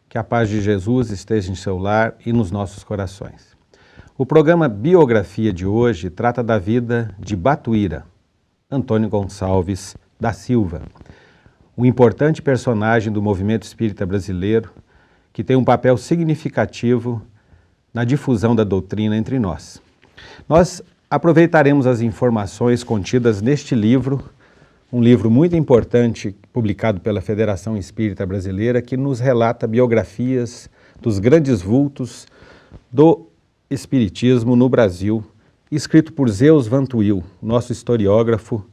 Que a paz de Jesus esteja em seu lar e nos nossos corações. O programa Biografia de hoje trata da vida de Batuíra, Antônio Gonçalves da Silva, um importante personagem do movimento espírita brasileiro que tem um papel significativo na difusão da doutrina entre nós. Nós aproveitaremos as informações contidas neste livro, um livro muito importante publicado pela Federação Espírita Brasileira, que nos relata biografias dos grandes vultos do espiritismo no Brasil, escrito por Zeus Van Tuyl, nosso historiógrafo,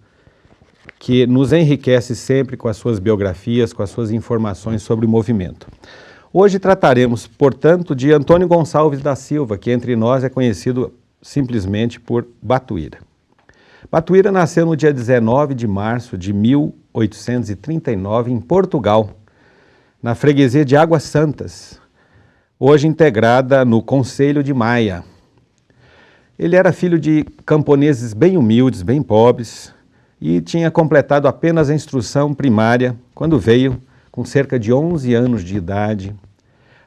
que nos enriquece sempre com as suas biografias, com as suas informações sobre o movimento. Hoje trataremos, portanto, de Antônio Gonçalves da Silva, que entre nós é conhecido simplesmente por Batuíra. Batuíra nasceu no dia 19 de março de 1839 em Portugal, na freguesia de Águas Santas, hoje integrada no Conselho de Maia. Ele era filho de camponeses bem humildes, bem pobres, e tinha completado apenas a instrução primária quando veio, com cerca de 11 anos de idade,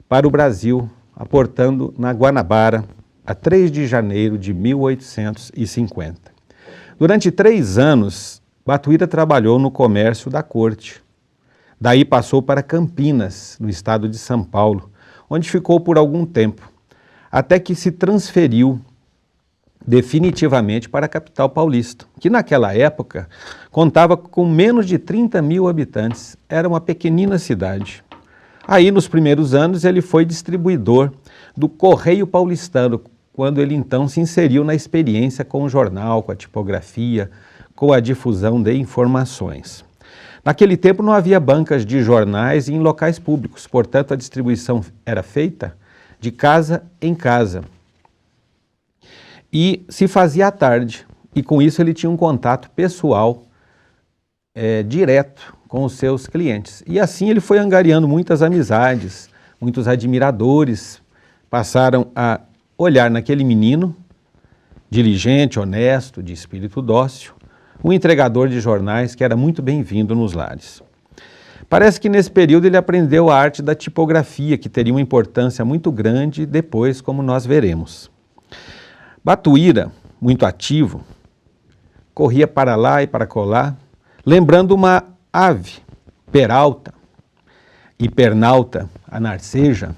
para o Brasil, aportando na Guanabara, a 3 de janeiro de 1850. Durante 3 anos, Batuíra trabalhou no comércio da corte. Daí passou para Campinas, no estado de São Paulo, onde ficou por algum tempo, até que se transferiu definitivamente para a capital paulista, que naquela época contava com menos de 30 mil habitantes, era uma pequenina cidade. Aí, nos primeiros anos, ele foi distribuidor do Correio Paulistano, quando ele então se inseriu na experiência com o jornal, com a tipografia, com a difusão de informações. Naquele tempo não havia bancas de jornais em locais públicos, portanto a distribuição era feita de casa em casa. E se fazia à tarde, e com isso ele tinha um contato pessoal direto com os seus clientes. E assim ele foi angariando muitas amizades, muitos admiradores passaram a olhar naquele menino, diligente, honesto, de espírito dócil, um entregador de jornais que era muito bem-vindo nos lares. Parece que nesse período ele aprendeu a arte da tipografia, que teria uma importância muito grande depois, como nós veremos. Batuíra, muito ativo, corria para lá e para colar, lembrando uma ave, peralta e pernalta, a narceja,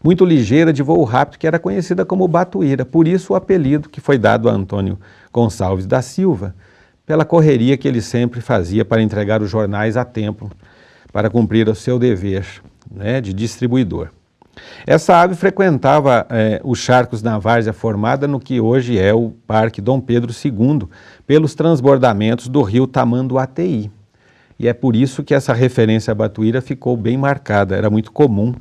muito ligeira, de voo rápido, que era conhecida como Batuíra. Por isso o apelido que foi dado a Antônio Gonçalves da Silva, pela correria que ele sempre fazia para entregar os jornais a tempo, para cumprir o seu dever, de distribuidor. Essa ave frequentava os charcos na várzea formada no que hoje é o Parque Dom Pedro II, pelos transbordamentos do rio Tamanduateí. E é por isso que essa referência à Batuíra ficou bem marcada. Era muito comum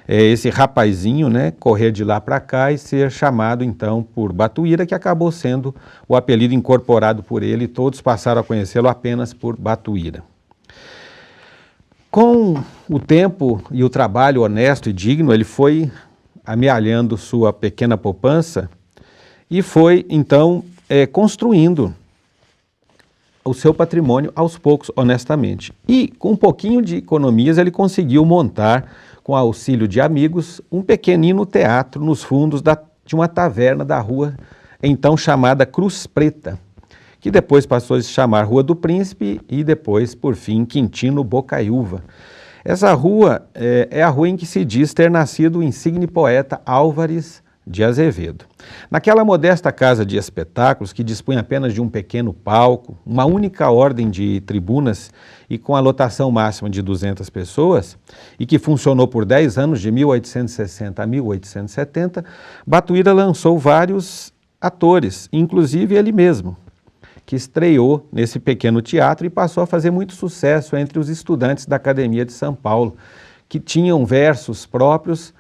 esse rapazinho, correr de lá para cá e ser chamado então por Batuíra, que acabou sendo o apelido incorporado por ele, e todos passaram a conhecê-lo apenas por Batuíra. Com o tempo e o trabalho honesto e digno, ele foi amealhando sua pequena poupança e foi então construindo o seu patrimônio aos poucos, honestamente. E com um pouquinho de economias ele conseguiu montar, com auxílio de amigos, um pequenino teatro nos fundos de uma taverna da rua, então chamada Cruz Preta, que depois passou a se chamar Rua do Príncipe e depois, por fim, Quintino Bocaiúva. Essa rua é a rua em que se diz ter nascido o insigne poeta Álvares de Azevedo. Naquela modesta casa de espetáculos, que dispunha apenas de um pequeno palco, uma única ordem de tribunas e com a lotação máxima de 200 pessoas, e que funcionou por 10 anos, de 1860 a 1870, Batuíra lançou vários atores, inclusive ele mesmo, que estreou nesse pequeno teatro e passou a fazer muito sucesso entre os estudantes da Academia de São Paulo, que tinham versos próprios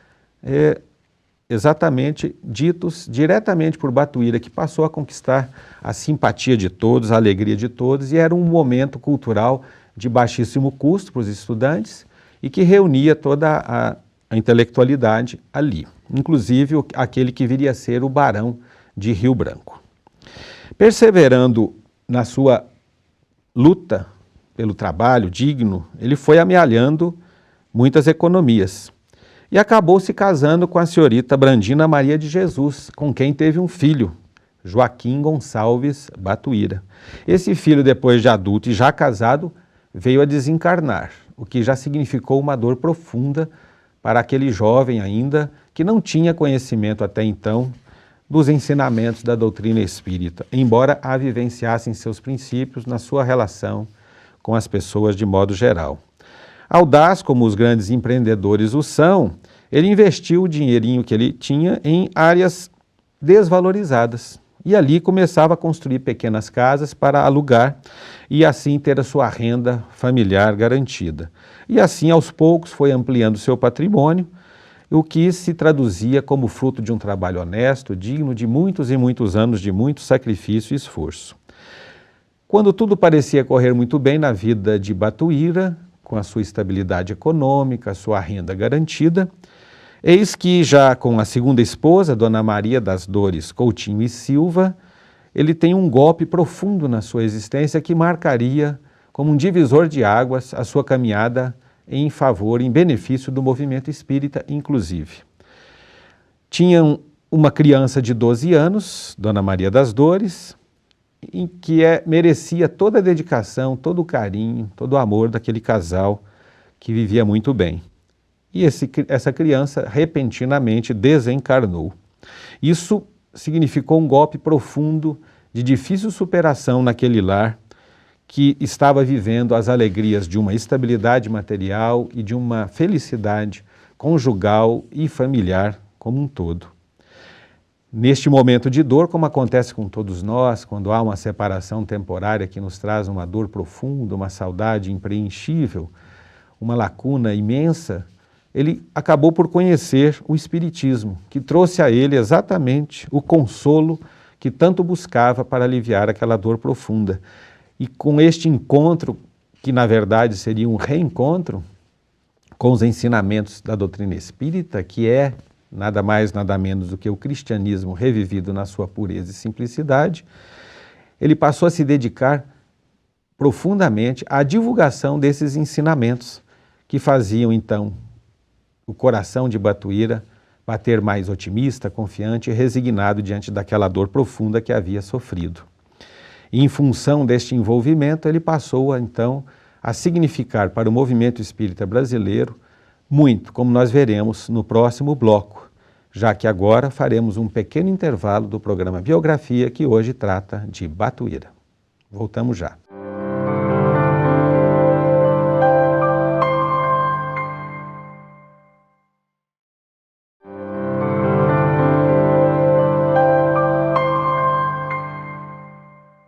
exatamente ditos diretamente por Batuíra, que passou a conquistar a simpatia de todos, a alegria de todos, e era um momento cultural de baixíssimo custo para os estudantes e que reunia toda a intelectualidade ali, inclusive aquele que viria a ser o Barão de Rio Branco. Perseverando na sua luta pelo trabalho digno, ele foi amealhando muitas economias. e acabou se casando com a senhorita Brandina Maria de Jesus, com quem teve um filho, Joaquim Gonçalves Batuíra. Esse filho, depois de adulto e já casado, veio a desencarnar, o que já significou uma dor profunda para aquele jovem ainda que não tinha conhecimento até então dos ensinamentos da doutrina espírita, embora a vivenciasse em seus princípios na sua relação com as pessoas de modo geral. Audaz, como os grandes empreendedores o são, ele investiu o dinheirinho que ele tinha em áreas desvalorizadas e ali começava a construir pequenas casas para alugar e assim ter a sua renda familiar garantida. E assim, aos poucos, foi ampliando seu patrimônio, o que se traduzia como fruto de um trabalho honesto, digno de muitos e muitos anos de muito sacrifício e esforço. Quando tudo parecia correr muito bem na vida de Batuíra, com a sua estabilidade econômica, a sua renda garantida, eis que já com a segunda esposa, Dona Maria das Dores Coutinho e Silva, ele tem um golpe profundo na sua existência que marcaria como um divisor de águas a sua caminhada em favor, em benefício do movimento espírita, inclusive. Tinham uma criança de 12 anos, Dona Maria das Dores, em que merecia toda a dedicação, todo o carinho, todo o amor daquele casal que vivia muito bem. E essa criança repentinamente desencarnou. Isso significou um golpe profundo de difícil superação naquele lar que estava vivendo as alegrias de uma estabilidade material e de uma felicidade conjugal e familiar como um todo. Neste momento de dor, como acontece com todos nós, quando há uma separação temporária que nos traz uma dor profunda, uma saudade impreenchível, uma lacuna imensa, ele acabou por conhecer o Espiritismo, que trouxe a ele exatamente o consolo que tanto buscava para aliviar aquela dor profunda. E com este encontro, que na verdade seria um reencontro com os ensinamentos da doutrina espírita, que é nada mais, nada menos do que o cristianismo revivido na sua pureza e simplicidade, ele passou a se dedicar profundamente à divulgação desses ensinamentos que faziam então o coração de Batuíra bater mais otimista, confiante e resignado diante daquela dor profunda que havia sofrido. E em função deste envolvimento, ele passou então a significar para o movimento espírita brasileiro muito, como nós veremos no próximo bloco, já que agora faremos um pequeno intervalo do programa Biografia, que hoje trata de Batuíra. Voltamos já.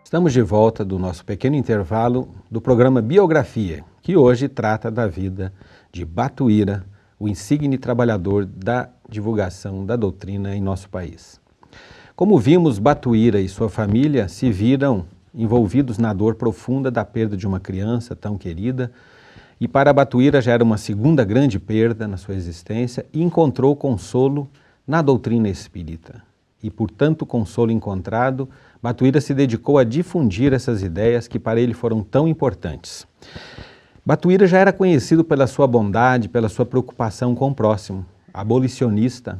Estamos de volta do nosso pequeno intervalo do programa Biografia, que hoje trata da vida de Batuíra, o insigne trabalhador da divulgação da doutrina em nosso país. Como vimos, Batuíra e sua família se viram envolvidos na dor profunda da perda de uma criança tão querida, e para Batuíra já era uma segunda grande perda na sua existência, e encontrou consolo na doutrina espírita. E por tanto consolo encontrado, Batuíra se dedicou a difundir essas ideias que para ele foram tão importantes. Batuíra já era conhecido pela sua bondade, pela sua preocupação com o próximo. Abolicionista,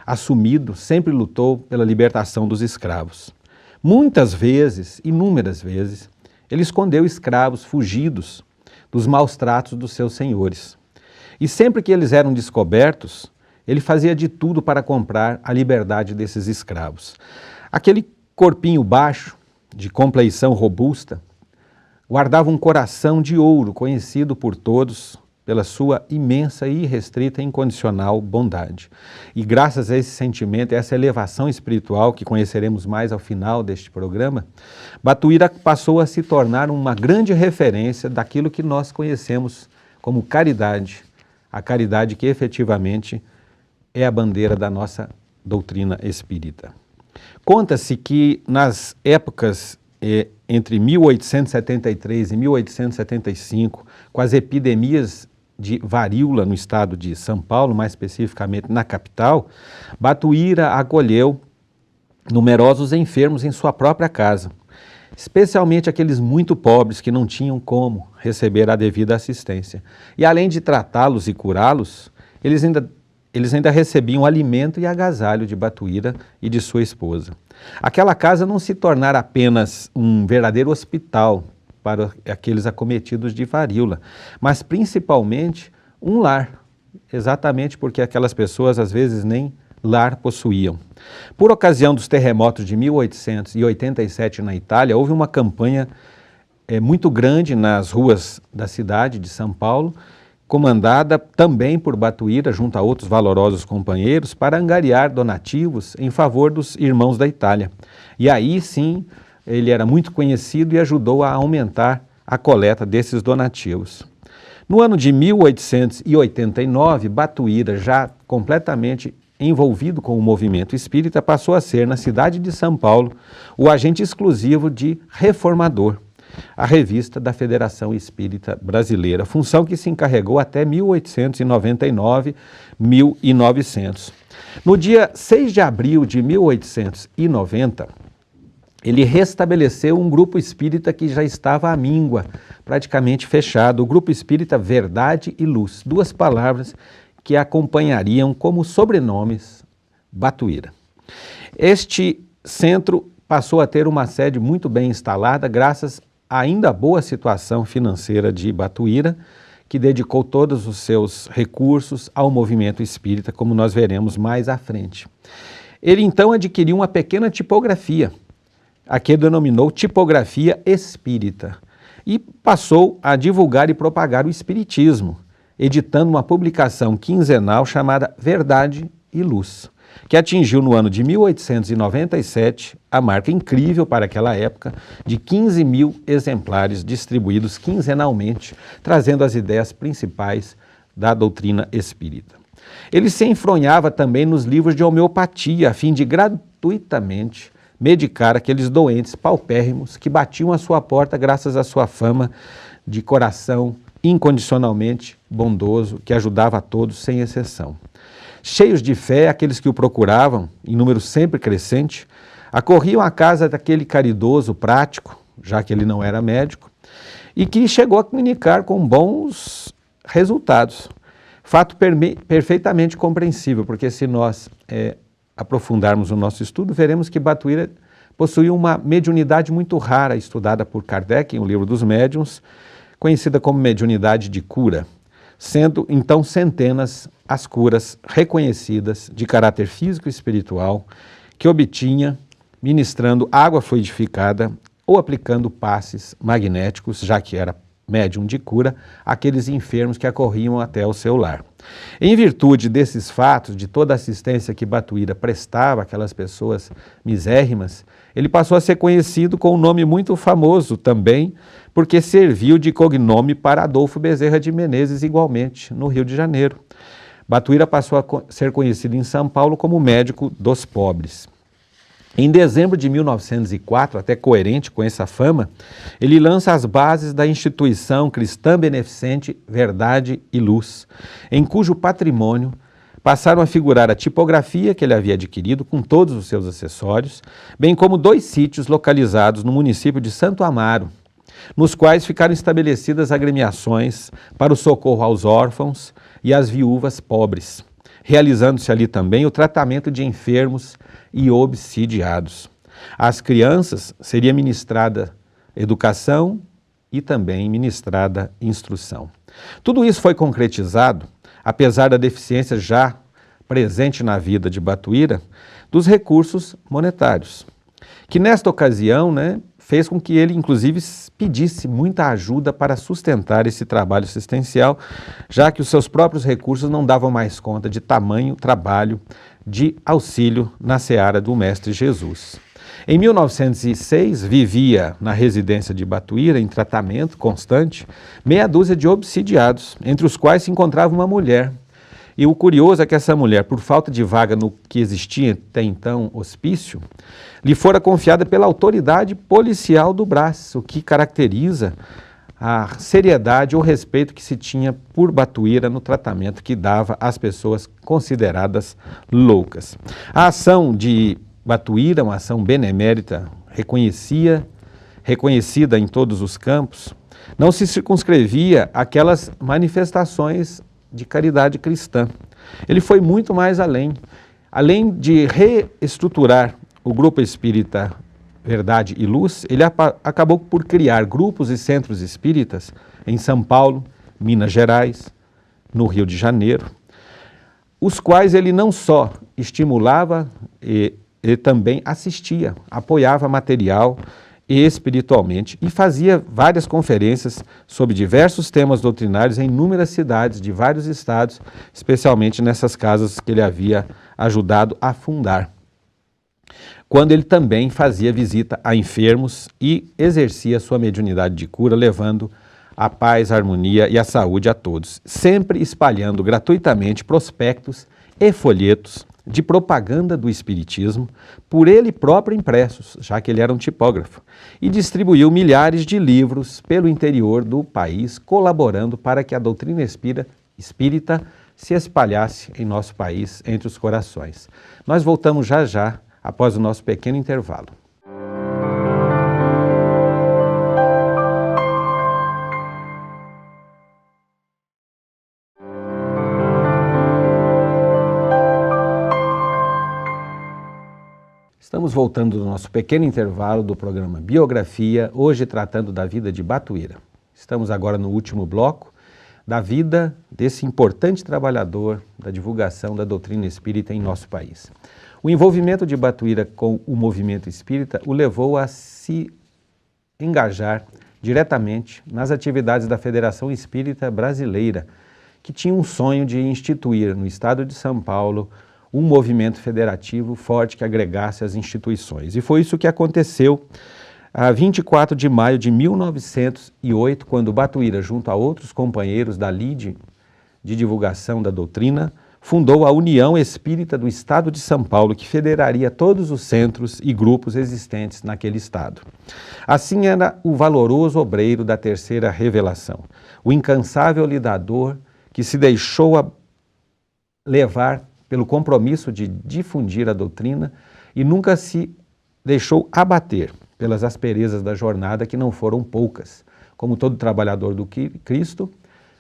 assumido, sempre lutou pela libertação dos escravos. Muitas vezes, inúmeras vezes, ele escondeu escravos fugidos dos maus tratos dos seus senhores. E sempre que eles eram descobertos, ele fazia de tudo para comprar a liberdade desses escravos. Aquele corpinho baixo, de compleição robusta, guardava um coração de ouro, conhecido por todos pela sua imensa e irrestrita e incondicional bondade. E graças a esse sentimento, essa elevação espiritual que conheceremos mais ao final deste programa, Batuíra passou a se tornar uma grande referência daquilo que nós conhecemos como caridade, a caridade que efetivamente é a bandeira da nossa doutrina espírita. Conta-se que nas épocas entre 1873 e 1875, com as epidemias de varíola no estado de São Paulo, mais especificamente na capital, Batuíra acolheu numerosos enfermos em sua própria casa, especialmente aqueles muito pobres que não tinham como receber a devida assistência. E além de tratá-los e curá-los, eles ainda eles ainda recebiam alimento e agasalho de Batuíra e de sua esposa. Aquela casa não se tornara apenas um verdadeiro hospital para aqueles acometidos de varíola, mas principalmente um lar, exatamente porque aquelas pessoas às vezes nem lar possuíam. Por ocasião dos terremotos de 1887 na Itália, houve uma campanha muito grande nas ruas da cidade de São Paulo, comandada também por Batuíra, junto a outros valorosos companheiros, para angariar donativos em favor dos irmãos da Itália. E aí sim, ele era muito conhecido e ajudou a aumentar a coleta desses donativos. No ano de 1889, Batuíra, já completamente envolvido com o movimento espírita, passou a ser, na cidade de São Paulo, o agente exclusivo de Reformador, a revista da Federação Espírita Brasileira, função que se encarregou até 1899, 1900. No dia 6 de abril de 1890, ele restabeleceu um grupo espírita que já estava à míngua, praticamente fechado, o Grupo Espírita Verdade e Luz, duas palavras que acompanhariam como sobrenomes Batuíra. Este centro passou a ter uma sede muito bem instalada, graças à ainda boa situação financeira de Batuíra, que dedicou todos os seus recursos ao movimento espírita, como nós veremos mais à frente. Ele então adquiriu uma pequena tipografia, a que denominou Tipografia Espírita, e passou a divulgar e propagar o espiritismo, editando uma publicação quinzenal chamada Verdade e Luz, que atingiu no ano de 1897 a marca incrível para aquela época de 15 mil exemplares distribuídos quinzenalmente, trazendo as ideias principais da doutrina espírita. Ele se enfronhava também nos livros de homeopatia, a fim de gratuitamente medicar aqueles doentes paupérrimos que batiam à sua porta graças à sua fama de coração incondicionalmente bondoso, que ajudava a todos sem exceção. Cheios de fé, aqueles que o procuravam, em número sempre crescente, acorriam à casa daquele caridoso prático, já que ele não era médico, e que chegou a comunicar com bons resultados. Fato perfeitamente compreensível, porque se nós aprofundarmos o nosso estudo, veremos que Batuíra possuía uma mediunidade muito rara, estudada por Kardec em O Livro dos Médiuns, conhecida como mediunidade de cura, sendo então centenas as curas reconhecidas de caráter físico e espiritual que obtinha ministrando água fluidificada ou aplicando passes magnéticos, já que era médium de cura, àqueles enfermos que acorriam até o seu lar. Em virtude desses fatos, de toda a assistência que Batuíra prestava àquelas pessoas misérrimas, ele passou a ser conhecido com um nome muito famoso também, porque serviu de cognome para Adolfo Bezerra de Menezes igualmente, no Rio de Janeiro. Batuíra passou a ser conhecido em São Paulo como médico dos pobres. Em dezembro de 1904, até coerente com essa fama, ele lança as bases da instituição cristã beneficente Verdade e Luz, em cujo patrimônio passaram a figurar a tipografia que ele havia adquirido com todos os seus acessórios, bem como 2 sítios localizados no município de Santo Amaro, nos quais ficaram estabelecidas agremiações para o socorro aos órfãos e às viúvas pobres, realizando-se ali também o tratamento de enfermos e obsidiados. Às crianças seria ministrada educação e também ministrada instrução. Tudo isso foi concretizado, apesar da deficiência já presente na vida de Batuíra, dos recursos monetários, que nesta ocasião, fez com que ele, inclusive, pedisse muita ajuda para sustentar esse trabalho assistencial, já que os seus próprios recursos não davam mais conta de tamanho trabalho de auxílio na seara do Mestre Jesus. Em 1906, vivia na residência de Batuíra, em tratamento constante, meia dúzia de obsidiados, entre os quais se encontrava uma mulher. E o curioso é que essa mulher, por falta de vaga no que existia até então hospício, lhe fora confiada pela autoridade policial do Brás, o que caracteriza a seriedade ou respeito que se tinha por Batuíra no tratamento que dava às pessoas consideradas loucas. A ação de Batuíra, uma ação benemérita, reconhecida em todos os campos, não se circunscrevia àquelas manifestações de caridade cristã, Ele foi muito mais além. Além de reestruturar o Grupo Espírita Verdade e Luz, ele acabou por criar grupos e centros espíritas em São Paulo, Minas Gerais, no Rio de Janeiro, os quais ele não só estimulava e também assistia, apoiava material e espiritualmente e fazia várias conferências sobre diversos temas doutrinários em inúmeras cidades de vários estados, especialmente nessas casas que ele havia ajudado a fundar. Quando ele também fazia visita a enfermos e exercia sua mediunidade de cura, levando a paz, a harmonia e a saúde a todos, sempre espalhando gratuitamente prospectos e folhetos de propaganda do Espiritismo, por ele próprio impressos, já que ele era um tipógrafo, e distribuiu milhares de livros pelo interior do país, colaborando para que a doutrina espírita se espalhasse em nosso país, entre os corações. Nós voltamos já já, após o nosso pequeno intervalo. Estamos voltando do nosso pequeno intervalo do programa Biografia, hoje tratando da vida de Batuíra. Estamos agora no último bloco da vida desse importante trabalhador da divulgação da doutrina espírita em nosso país. O envolvimento de Batuíra com o movimento espírita o levou a se engajar diretamente nas atividades da Federação Espírita Brasileira, que tinha um sonho de instituir no estado de São Paulo um movimento federativo forte que agregasse as instituições. E foi isso que aconteceu a 24 de maio de 1908, quando Batuíra, junto a outros companheiros da LIDE de divulgação da doutrina, fundou a União Espírita do Estado de São Paulo, que federaria todos os centros e grupos existentes naquele estado. Assim era o valoroso obreiro da terceira revelação, o incansável lidador que se deixou levar pelo compromisso de difundir a doutrina e nunca se deixou abater pelas asperezas da jornada, que não foram poucas. Como todo trabalhador do Cristo,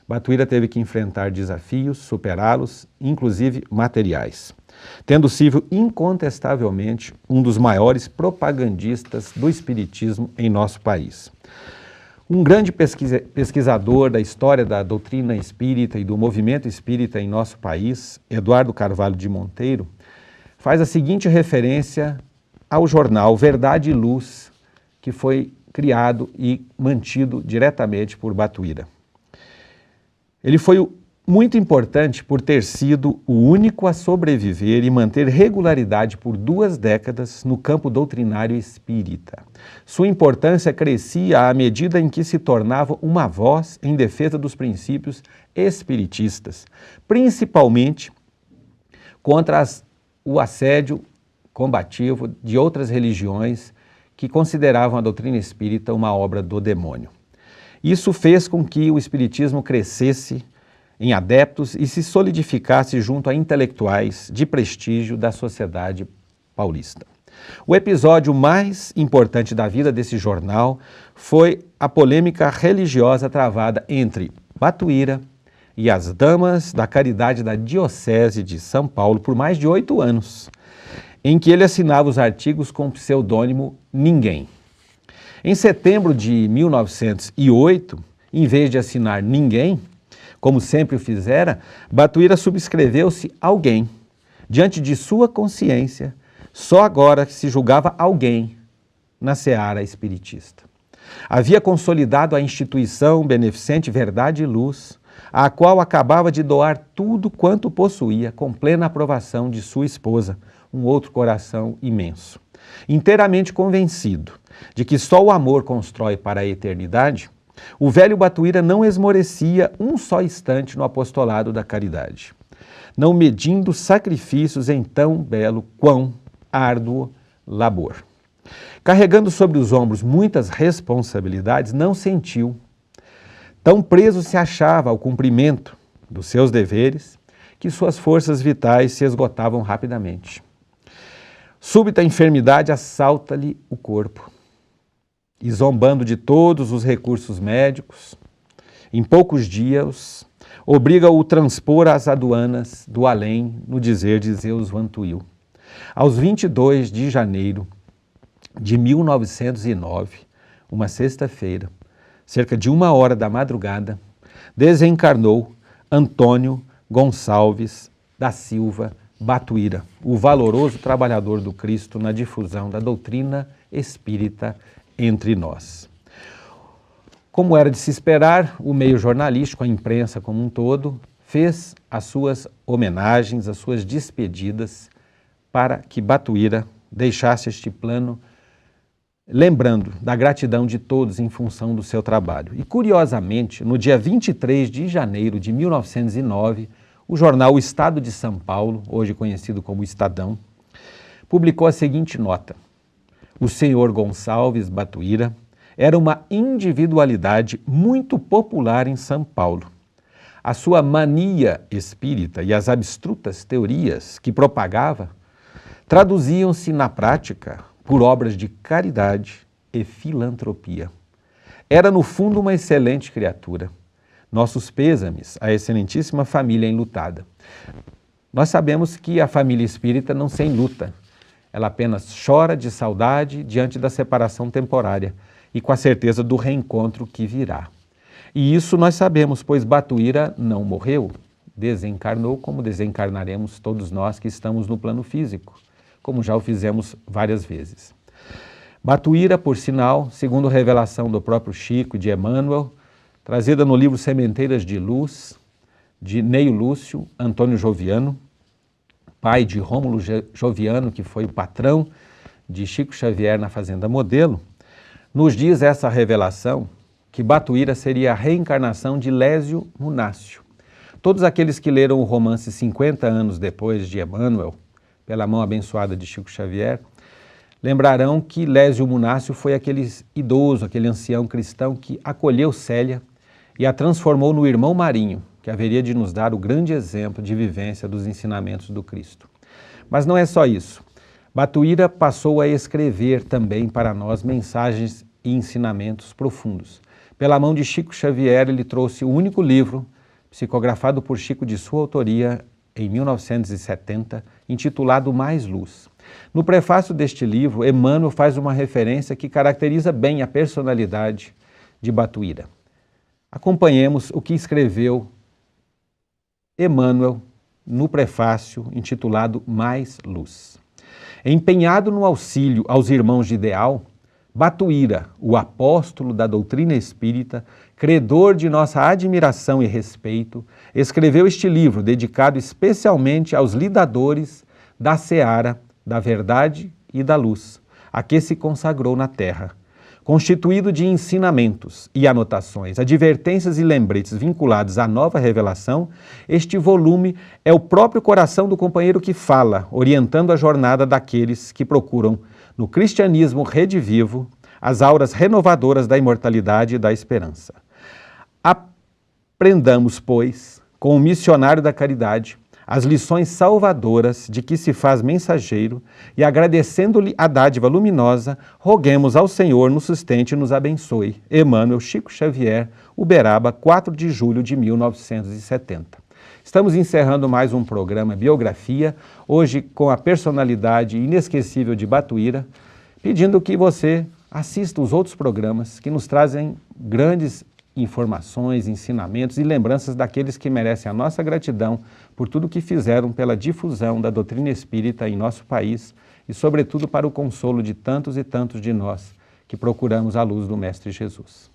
Batuíra teve que enfrentar desafios, superá-los, inclusive materiais, tendo sido incontestavelmente um dos maiores propagandistas do espiritismo em nosso país. Um grande pesquisador da história da doutrina espírita e do movimento espírita em nosso país, Eduardo Carvalho de Monteiro, faz a seguinte referência ao jornal Verdade e Luz, que foi criado e mantido diretamente por Batuíra. Ele foi muito importante por ter sido o único a sobreviver e manter regularidade por 2 décadas no campo doutrinário espírita. Sua importância crescia à medida em que se tornava uma voz em defesa dos princípios espiritistas, principalmente contra o assédio combativo de outras religiões que consideravam a doutrina espírita uma obra do demônio. Isso fez com que o espiritismo crescesse em adeptos e se solidificasse junto a intelectuais de prestígio da sociedade paulista. O episódio mais importante da vida desse jornal foi a polêmica religiosa travada entre Batuíra e as damas da caridade da Diocese de São Paulo por mais de 8 anos, em que ele assinava os artigos com o pseudônimo Ninguém. Em setembro de 1908, em vez de assinar Ninguém, como sempre o fizera, Batuíra subscreveu-se Alguém. Diante de sua consciência, só agora se julgava alguém na seara espiritista. Havia consolidado a instituição beneficente Verdade e Luz, à qual acabava de doar tudo quanto possuía, com plena aprovação de sua esposa, um outro coração imenso. Inteiramente convencido de que só o amor constrói para a eternidade, o velho Batuíra não esmorecia um só instante no apostolado da caridade, não medindo sacrifícios em tão belo quão árduo labor. Carregando sobre os ombros muitas responsabilidades, não sentiu. Tão preso se achava ao cumprimento dos seus deveres, que suas forças vitais se esgotavam rapidamente. Súbita enfermidade assalta-lhe o corpo. E zombando de todos os recursos médicos, em poucos dias, obriga-o a transpor as aduanas do além no dizer de Zeus Vantuil. Aos 22 de janeiro de 1909, uma sexta-feira, cerca de 1h da madrugada, desencarnou Antônio Gonçalves da Silva Batuíra, o valoroso trabalhador do Cristo na difusão da doutrina espírita entre nós. Como era de se esperar, o meio jornalístico, a imprensa como um todo, fez as suas homenagens, as suas despedidas para que Batuíra deixasse este plano, lembrando da gratidão de todos em função do seu trabalho. E, curiosamente, no dia 23 de janeiro de 1909, o jornal O Estado de São Paulo, hoje conhecido como Estadão, publicou a seguinte nota: o senhor Gonçalves Batuíra era uma individualidade muito popular em São Paulo. A sua mania espírita e as abstrutas teorias que propagava traduziam-se na prática por obras de caridade e filantropia. Era, no fundo, uma excelente criatura. Nossos pêsames à excelentíssima família enlutada. Nós sabemos que a família espírita não se enluta. Ela apenas chora de saudade diante da separação temporária e com a certeza do reencontro que virá. E isso nós sabemos, pois Batuíra não morreu, desencarnou como desencarnaremos todos nós que estamos no plano físico, como já o fizemos várias vezes. Batuíra, por sinal, segundo revelação do próprio Chico e de Emmanuel, trazida no livro Sementeiras de Luz, de Neio Lúcio Antônio Joviano, pai de Rômulo Joviano, que foi o patrão de Chico Xavier na Fazenda Modelo, nos diz essa revelação que Batuíra seria a reencarnação de Lésio Munácio. Todos aqueles que leram o romance 50 anos depois de Emmanuel, pela mão abençoada de Chico Xavier, lembrarão que Lésio Munácio foi aquele idoso, aquele ancião cristão que acolheu Célia e a transformou no irmão Marinho, que haveria de nos dar o grande exemplo de vivência dos ensinamentos do Cristo. Mas não é só isso. Batuíra passou a escrever também para nós mensagens e ensinamentos profundos. Pela mão de Chico Xavier, ele trouxe o único livro, psicografado por Chico de sua autoria em 1970, intitulado Mais Luz. No prefácio deste livro, Emmanuel faz uma referência que caracteriza bem a personalidade de Batuíra. Acompanhemos o que escreveu Emmanuel no prefácio intitulado Mais Luz. Empenhado no auxílio aos irmãos de ideal, Batuíra, o apóstolo da doutrina espírita, credor de nossa admiração e respeito, escreveu este livro dedicado especialmente aos lidadores da seara da verdade e da luz, a que se consagrou na terra. Constituído de ensinamentos e anotações, advertências e lembretes vinculados à nova revelação, este volume é o próprio coração do companheiro que fala, orientando a jornada daqueles que procuram, no cristianismo redivivo, as auras renovadoras da imortalidade e da esperança. Aprendamos, pois, com o missionário da caridade, as lições salvadoras de que se faz mensageiro e, agradecendo-lhe a dádiva luminosa, roguemos ao Senhor nos sustente e nos abençoe. Emmanuel, Chico Xavier, Uberaba, 4 de julho de 1970. Estamos encerrando mais um programa Biografia, hoje com a personalidade inesquecível de Batuíra, pedindo que você assista os outros programas que nos trazem grandes informações, ensinamentos e lembranças daqueles que merecem a nossa gratidão por tudo que fizeram pela difusão da doutrina espírita em nosso país e, sobretudo, para o consolo de tantos e tantos de nós que procuramos a luz do Mestre Jesus.